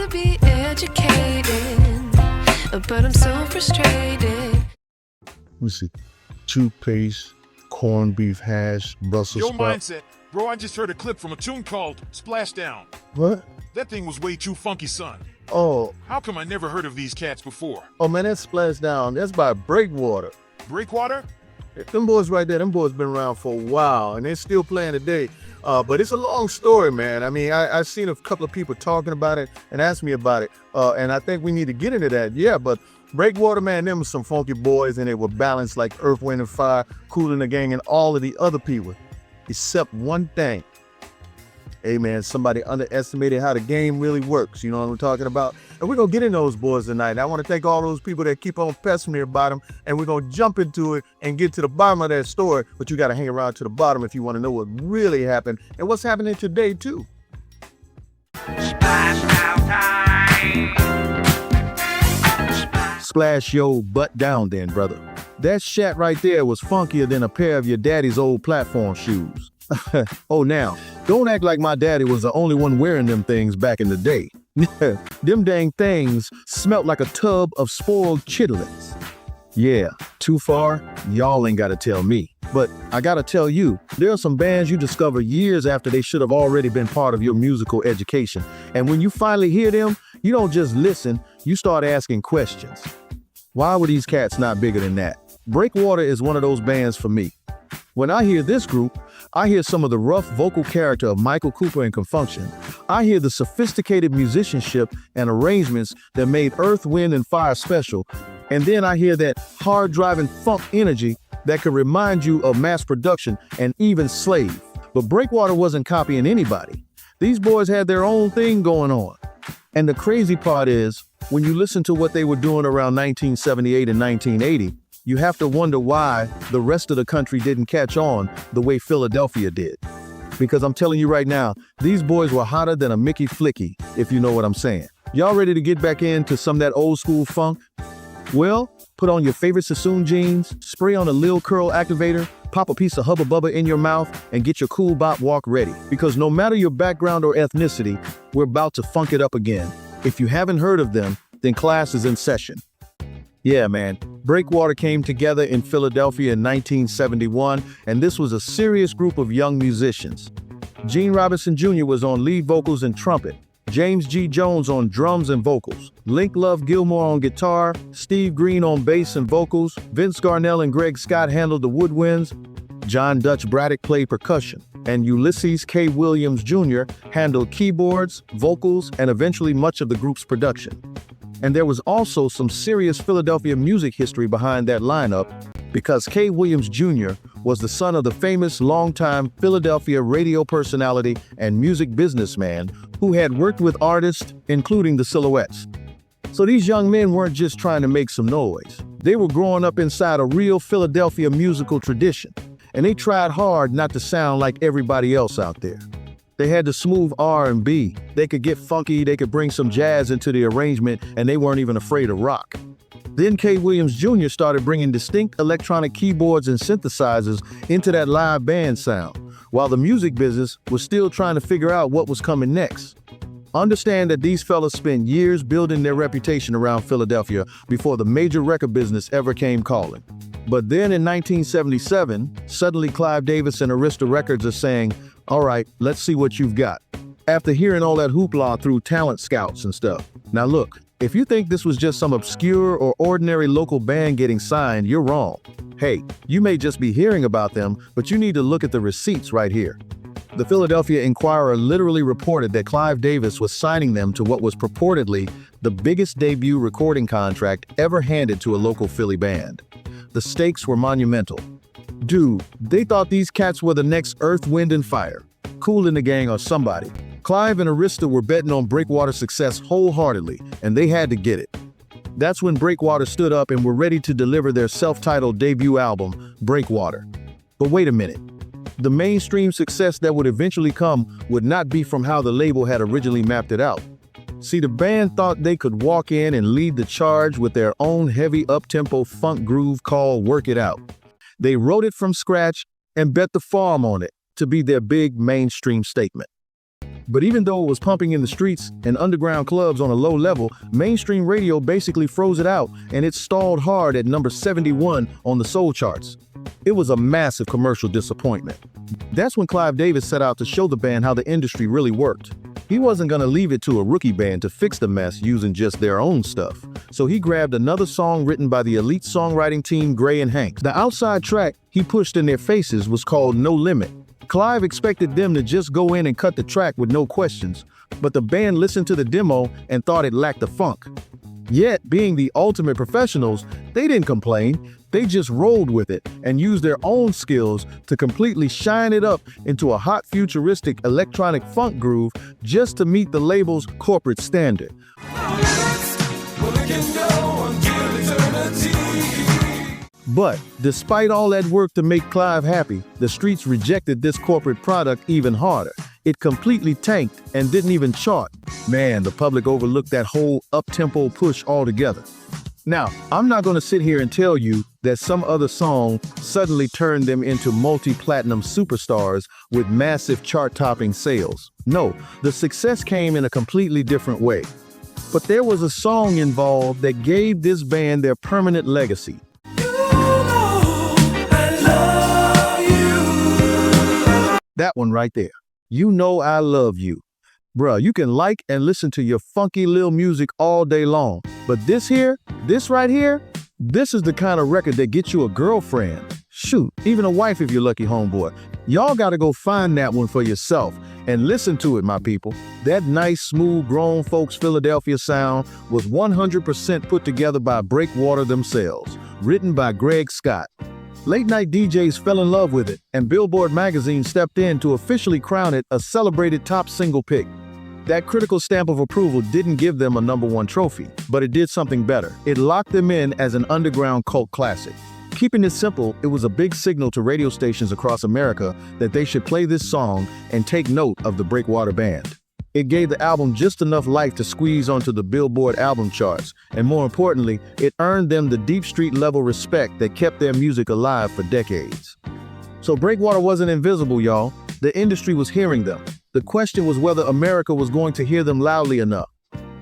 to be educated, but I'm so frustrated. Let me see. Toothpaste, corned beef hash, Brussels Yo, sprout. mindset. Bro, I just heard a clip from a tune called Splashdown. What? That thing was way too funky, son. Oh, How come I never heard of these cats before? oh man, that's Splashdown. That's by Breakwater. Breakwater? Them boys right there, them boys been around for a while, and they're still playing today. But it's a long story, man. I mean, I've seen a couple of people talking about it and asked me about it, and I think we need to get into that. Yeah, but Breakwater, man, them were some funky boys, and they were balanced like Earth, Wind, and Fire, Kool and the Gang, and all of the other people, except one thing. Hey, man, somebody underestimated how the game really works. You know what I'm talking about? And we're going to get in those boys tonight. I want to thank all those people that keep on pestering me about them, and we're going to jump into it and get to the bottom of that story. But you got to hang around to the bottom if you want to know what really happened and what's happening today, too. Splashdown time. Splash your butt down then, brother. That shat right there was funkier than a pair of your daddy's old platform shoes. Oh, now, don't act like my daddy was the only one wearing them things back in the day. Them dang things smelt like a tub of spoiled chitlins. Yeah, too far? Y'all ain't gotta tell me. But I gotta tell you, there are some bands you discover years after they should have already been part of your musical education. And when you finally hear them, you don't just listen, you start asking questions. Why were these cats not bigger than that? Breakwater is one of those bands for me. When I hear this group, I hear some of the rough vocal character of Michael Cooper and Confunction. I hear the sophisticated musicianship and arrangements that made Earth, Wind, and Fire special. And then I hear that hard-driving funk energy that could remind you of mass production and even Slave. But Breakwater wasn't copying anybody. These boys had their own thing going on. And the crazy part is, when you listen to what they were doing around 1978 and 1980, you have to wonder why the rest of the country didn't catch on the way Philadelphia did. Because I'm telling you right now, these boys were hotter than a Mickey Flicky, if you know what I'm saying. Y'all ready to get back into some of that old school funk? Well, put on your favorite Sassoon jeans, spray on a Lil Curl activator, pop a piece of Hubba Bubba in your mouth, and get your cool bop walk ready. Because no matter your background or ethnicity, we're about to funk it up again. If you haven't heard of them, then class is in session. Yeah, man. Breakwater came together in Philadelphia in 1971, and this was a serious group of young musicians. Gene Robinson Jr. was on lead vocals and trumpet, James G. Jones on drums and vocals, Link Love Gilmore on guitar, Steve Green on bass and vocals, Vince Garnell and Greg Scott handled the woodwinds, John Dutch Braddock played percussion, and Ulysses K. Williams Jr. handled keyboards, vocals, and eventually much of the group's production. And there was also some serious Philadelphia music history behind that lineup because K. Williams Jr. was the son of the famous longtime Philadelphia radio personality and music businessman who had worked with artists, including the Silhouettes. So these young men weren't just trying to make some noise. They were growing up inside a real Philadelphia musical tradition, and they tried hard not to sound like everybody else out there. They had the smooth R&B. They could get funky, they could bring some jazz into the arrangement, and they weren't even afraid of rock. Then K. Williams Jr. started bringing distinct electronic keyboards and synthesizers into that live band sound, while the music business was still trying to figure out what was coming next. Understand that these fellas spent years building their reputation around Philadelphia before the major record business ever came calling. But then in 1977, suddenly Clive Davis and Arista Records are saying, all right, let's see what you've got. After hearing all that hoopla through talent scouts and stuff. Now look, if you think this was just some obscure or ordinary local band getting signed, you're wrong. Hey, you may just be hearing about them, but you need to look at the receipts right here. The Philadelphia Inquirer literally reported that Clive Davis was signing them to what was purportedly the biggest debut recording contract ever handed to a local Philly band. The stakes were monumental. Dude, they thought these cats were the next Earth, Wind, and Fire, Kool and the Gang, or somebody. Clive and Arista were betting on Breakwater's success wholeheartedly, and they had to get it. That's when Breakwater stood up and were ready to deliver their self-titled debut album, Breakwater. But wait a minute. The mainstream success that would eventually come would not be from how the label had originally mapped it out. See, the band thought they could walk in and lead the charge with their own heavy up-tempo funk groove called Work It Out. They wrote it from scratch and bet the farm on it to be their big mainstream statement. But even though it was pumping in the streets and underground clubs on a low level, mainstream radio basically froze it out, and it stalled hard at number 71 on the soul charts. It was a massive commercial disappointment. That's when Clive Davis set out to show the band how the industry really worked. He wasn't going to leave it to a rookie band to fix the mess using just their own stuff. So he grabbed another song written by the elite songwriting team Gray and Hank. The outside track he pushed in their faces was called No Limit. Clive expected them to just go in and cut the track with no questions, but the band listened to the demo and thought it lacked the funk. Yet, being the ultimate professionals, they didn't complain. They just rolled with it and used their own skills to completely shine it up into a hot futuristic electronic funk groove just to meet the label's corporate standard. But despite all that work to make Clive happy, the streets rejected this corporate product even harder. It completely tanked and didn't even chart. Man, the public overlooked that whole up-tempo push altogether. Now, I'm not going to sit here and tell you that some other song suddenly turned them into multi-platinum superstars with massive chart-topping sales. No, the success came in a completely different way. But there was a song involved that gave this band their permanent legacy. That one right there. You Know I Love You. Bruh, you can like and listen to your funky lil music all day long. But this right here, this is the kind of record that gets you a girlfriend. Shoot, even a wife if you're lucky, homeboy. Y'all gotta go find that one for yourself and listen to it, my people. That nice, smooth, grown folks Philadelphia sound was 100% put together by Breakwater themselves, written by Greg Scott. Late-night DJs fell in love with it, and Billboard magazine stepped in to officially crown it a celebrated top single pick. That critical stamp of approval didn't give them a #1 trophy, but it did something better. It locked them in as an underground cult classic. Keeping it simple, it was a big signal to radio stations across America that they should play this song and take note of the Breakwater Band. It gave the album just enough life to squeeze onto the Billboard album charts, and more importantly, it earned them the deep street level respect that kept their music alive for decades. So Breakwater wasn't invisible, y'all. The industry was hearing them. The question was whether America was going to hear them loudly enough.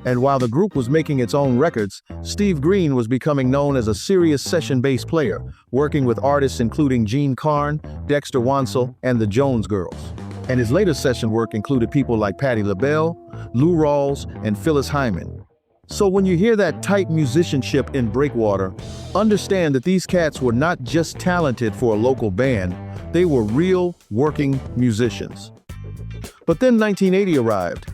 And while the group was making its own records, Steve Green was becoming known as a serious session bass player, working with artists including Gene Carn, Dexter Wansel, and the Jones Girls. And his later session work included people like Patti LaBelle, Lou Rawls, and Phyllis Hyman. So when you hear that tight musicianship in Breakwater, understand that these cats were not just talented for a local band, they were real working musicians. But then 1980 arrived.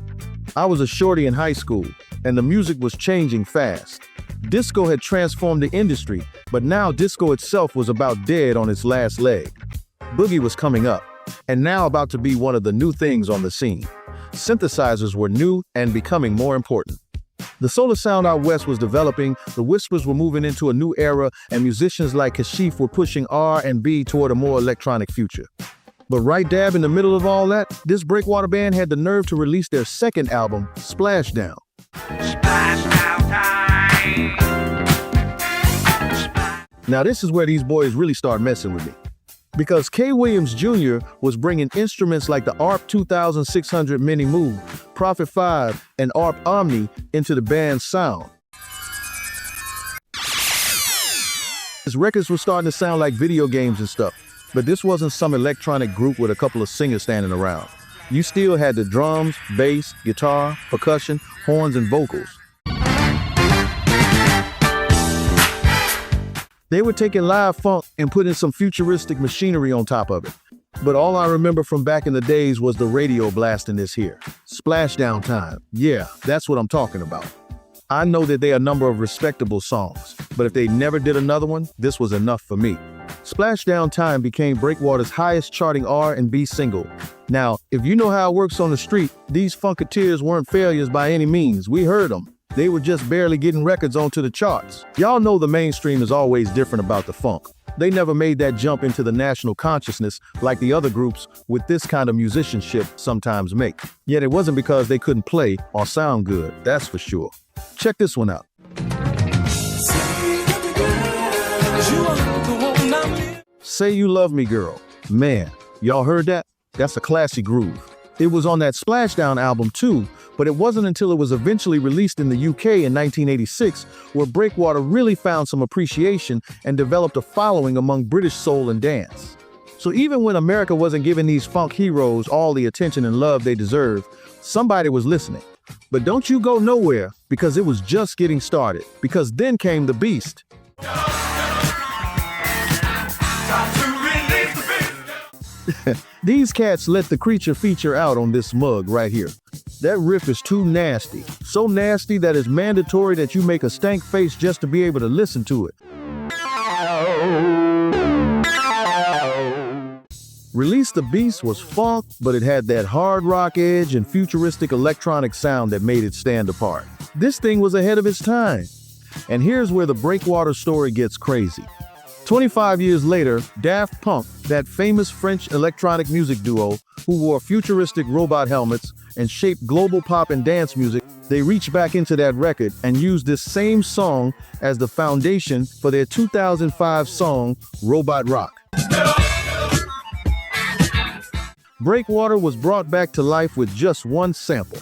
I was a shorty in high school, and the music was changing fast. Disco had transformed the industry, but now disco itself was about dead on its last leg. Boogie was coming up, and now about to be one of the new things on the scene. Synthesizers were new and becoming more important. The solar sound out west was developing, the Whispers were moving into a new era, and musicians like Kashif were pushing R&B toward a more electronic future. But right dab in the middle of all that, this Breakwater band had the nerve to release their second album, Splashdown. Splashdown Time. Now this is where these boys really start messing with me. Because Kay Williams Jr. was bringing instruments like the ARP 2600 Mini Move, Prophet 5, and ARP Omni into the band's sound. His records were starting to sound like video games and stuff, but this wasn't some electronic group with a couple of singers standing around. You still had the drums, bass, guitar, percussion, horns, and vocals. They were taking live funk and putting some futuristic machinery on top of it. But all I remember from back in the days was the radio blasting this here. Splashdown Time. Yeah, that's what I'm talking about. I know that there are a number of respectable songs, but if they never did another one, this was enough for me. Splashdown Time became Breakwater's highest charting R&B single. Now, if you know how it works on the street, these funketeers weren't failures by any means. We heard them. They were just barely getting records onto the charts. Y'all know the mainstream is always different about the funk. They never made that jump into the national consciousness like the other groups with this kind of musicianship sometimes make. Yet it wasn't because they couldn't play or sound good, that's for sure. Check this one out. Say You Love Me Girl. Man, y'all heard that? That's a classy groove. It was on that Splashdown album too, but it wasn't until it was eventually released in the UK in 1986 where Breakwater really found some appreciation and developed a following among British soul and dance. So even when America wasn't giving these funk heroes all the attention and love they deserve, somebody was listening. But don't you go nowhere, because it was just getting started, because then came the beast. These cats let the creature feature out on this mug right here. That riff is too nasty. So nasty that it's mandatory that you make a stank face just to be able to listen to it. Release the Beast was funk, but it had that hard rock edge and futuristic electronic sound that made it stand apart. This thing was ahead of its time. And here's where the Breakwater story gets crazy. 25 years later, Daft Punk, that famous French electronic music duo who wore futuristic robot helmets and shaped global pop and dance music, they reached back into that record and used this same song as the foundation for their 2005 song, Robot Rock. Breakwater was brought back to life with just one sample.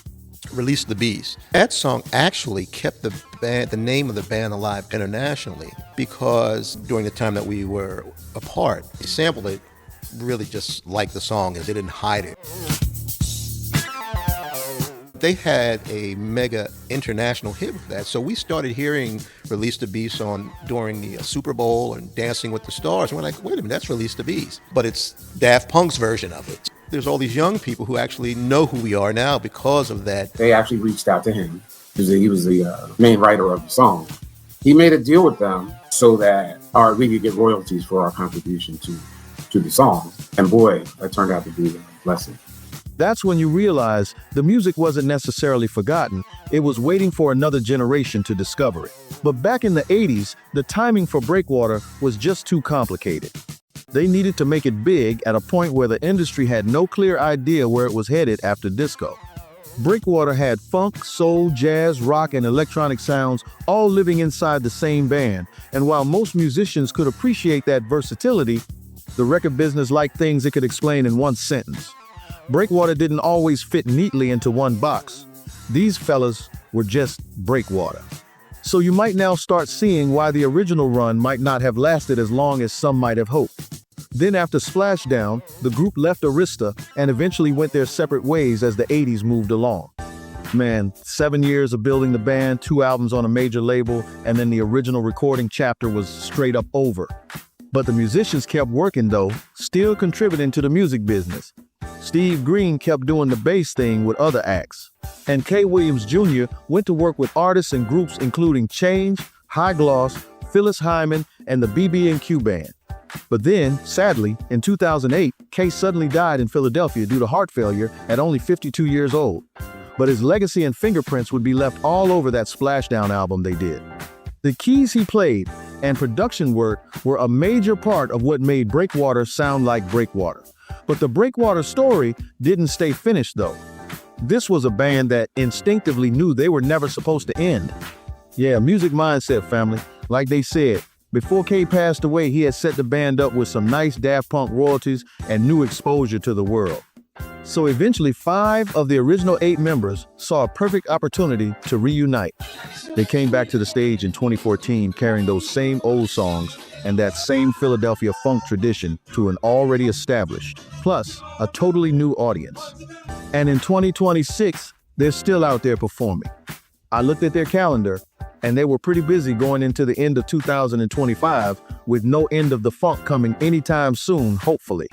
Release the Beast. That song actually kept the name of the band alive internationally, because during the time that we were apart, they sampled it really just like the song is. They didn't hide it. They had a mega international hit with that, so we started hearing Release the Beast on during the Super Bowl and Dancing with the Stars. And we're like, wait a minute, that's Release the Beast, but it's Daft Punk's version of it. There's all these young people who actually know who we are now because of that. They actually reached out to him. He was the main writer of the song. He made a deal with them so that we could get royalties for our contribution to the song. And boy, that turned out to be a blessing. That's when you realize the music wasn't necessarily forgotten, it was waiting for another generation to discover it. But back in the 80s, the timing for Breakwater was just too complicated. They needed to make it big at a point where the industry had no clear idea where it was headed after disco. Breakwater had funk, soul, jazz, rock, and electronic sounds all living inside the same band, and while most musicians could appreciate that versatility, the record business liked things it could explain in one sentence. Breakwater didn't always fit neatly into one box. These fellas were just Breakwater. So you might now start seeing why the original run might not have lasted as long as some might have hoped. Then after Splashdown, the group left Arista and eventually went their separate ways as the 80s moved along. Man, 7 years of building the band, 2 albums on a major label, and then the original recording chapter was straight up over. But the musicians kept working though, still contributing to the music business. Steve Green kept doing the bass thing with other acts. And Kay Williams Jr. went to work with artists and groups including Change, High Gloss, Phyllis Hyman, and the BB&Q Band. But then, sadly, in 2008, Kay suddenly died in Philadelphia due to heart failure at only 52 years old. But his legacy and fingerprints would be left all over that Splashdown album they did. The keys he played and production work were a major part of what made Breakwater sound like Breakwater. But the Breakwater story didn't stay finished though. This was a band that instinctively knew they were never supposed to end. Yeah, music mindset, family. Like they said, before Kay passed away, he had set the band up with some nice Daft Punk royalties and new exposure to the world. So eventually 5 of the original 8 members saw a perfect opportunity to reunite. They came back to the stage in 2014 carrying those same old songs and that same Philadelphia funk tradition to an already established, plus a totally new audience. And in 2026, they're still out there performing. I looked at their calendar, and they were pretty busy going into the end of 2025 with no end of the funk coming anytime soon, hopefully.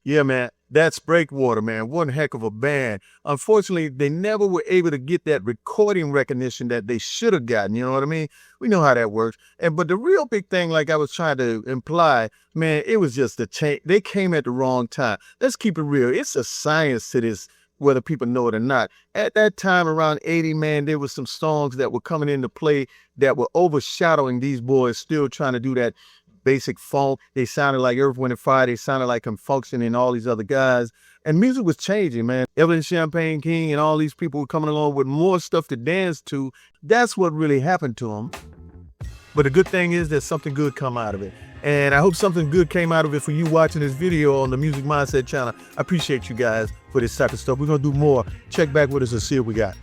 Yeah, man, that's Breakwater, man. One heck of a band. Unfortunately, they never were able to get that recording recognition that they should have gotten, you know what I mean? We know how that works. But the real big thing, like I was trying to imply, man, it was just the change. They came at the wrong time. Let's keep it real. It's a science to this, whether people know it or not. At that time, around 80, man, there was some songs that were coming into play that were overshadowing these boys still trying to do that basic funk. They sounded like Earth, Wind & Fire. They sounded like Confunction and all these other guys. And music was changing, man. Evelyn Champagne King and all these people were coming along with more stuff to dance to. That's what really happened to them. But the good thing is there's something good come out of it. And I hope something good came out of it for you watching this video on the Music Mindset channel. I appreciate you guys for this type of stuff. We're going to do more. Check back with us and see what we got.